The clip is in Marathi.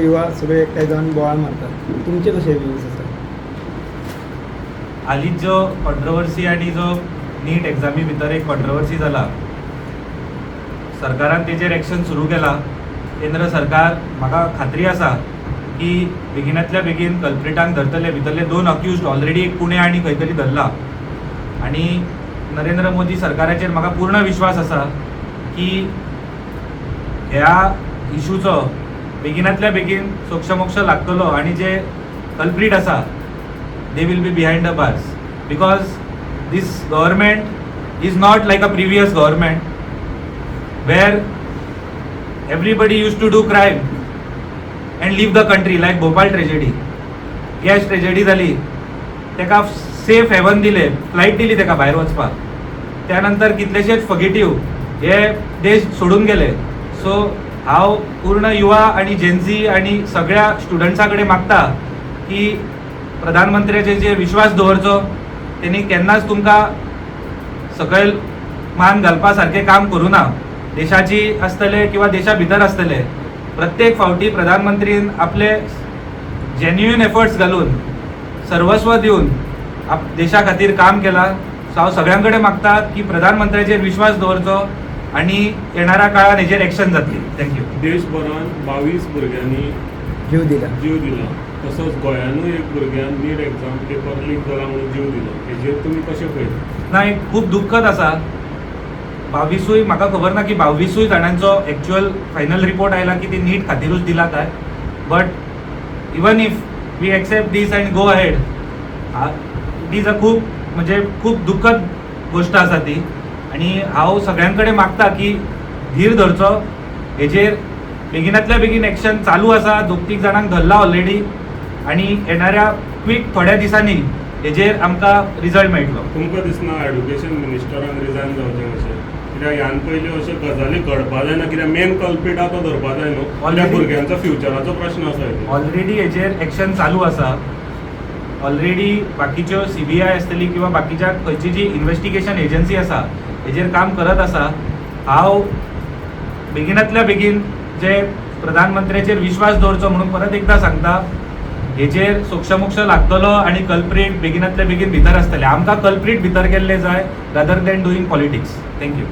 युवा सगळे एकठांय जावन बोवाळ मारतात, तुमचे कशे व्ह्यूज आसा? हालींच जो कॉन्ट्रोवर्सी आनी जो नीट एग्जामी भितर एक कॉन्ट्रोवर्सी जाला, सरकारान तेजेर एक्शन सुरू केला. केंद्र सरकार, म्हाका खात्री आसा की बेगिनांतल्या बेगीन कल्प्रिटांक धरतले. भितरले 2 अक्युज्ड ऑलरेडी एक पुणे आनी खंय तरी धरला. आनी नरेंद्र मोदी सरकाराचेर म्हाका पूर्ण विश्वास आसा की ह्या इशूचो बेगिनांतल्या बेगीन सोक्षमोक्ष लागतलो आनी जे कल्प्रीट आसा they will be behind the bars, because this government is not like a previous government where everybody used to do crime and leave the country, like Bhopal tragedy, gas tragedy जाली, तेका सेफ हेवन दिले, फ्लायट दिली तेका भायर वचपाक. त्यानंतर कितलेशेच फगिटीव हे देश सोडून गेले. सो हांव पूर्ण युवा आनी जेन्झी आनी सगळ्या स्टुडंट्सां कडेन मागता की प्रधानमंत्र्याचेर विश्वास दवरचो. त्यांनी केन्नाच तुमकां सकयल मान घालपा सारकें काम करूं ना. देशाची आसतले किंवा देशा भितर आसतले, प्रत्येक फावटी प्रधानमंत्रीन आपले जेन्युइन एफर्ट्स घालून सर्वस्व दिवन देशा खातीर काम केलां. सो हांव सगळ्यां कडेन मागता की प्रधानमंत्र्याचेर विश्वास दवरचो आनी येणाऱ्या काळान हेजेर एक्शन जातली. थँक्यू. देशभरान 22 भुरग्यांनी जीव दिला. तसोच गोंयानूय एक भुरग्यान नीट एग्जाम पेपर लीक जाला म्हणून जीव दिलो. हेजेर तुमी कशें पळयता? ना, एक खूब दुख्खद आसा. 22 म्हाका खबर ना की 22 जाणांचो एक्चुअल फायनल रिपोर्ट आयला की ती नीट खातीरूच दिला काय. But even if we accept this and go ahead, it is a खूब दुख्खद गोष्ट आसा ती. आनी हांव सगळ्यां कडेन मागता की धीर धरचो. हेजेर बेगिनांतल्या बेगीन एक्शन चालू आसा. 2-3 जाणांक धरला ऑलरेडी आनी येणाऱ्या क्विक थोड्या दिसांनी हेजेर आमकां रिजल्ट मेळटलो. तुमकां दिसना एड्युकेशन मिनिस्टरान रिजायन जावचें अशें? कित्याक ह्यान पयलीं अश्यो गजाली घडपा जायना. कित्याक मेन कल्प्रिटा तो धरपा जाय न्हू. त्या भुरग्यांचो फ्युचराचो प्रश्न आसा. ऑलरेडी हेजेर एक्शन चालू आसा. ऑलरेडी बाकीच्यो CBI आसतली किंवा बाकीच्या खंयची जी इन्व्हेस्टिगेशन एजन्सी आसा हेजेर काम करत आसा. हांव बेगिनांतल्या बेगीन जे प्रधानमंत्र्याचेर विश्वास दवरचो म्हणून परत एकदा सांगता. हेजेर सोक्षमोक्ष लागतलो आनी कल्प्रीट बेगिनांतल्या बेगीन भितर आसतले. आमकां कल्प्रीट भितर गेल्ले जाय rather than doing politics. Thank you.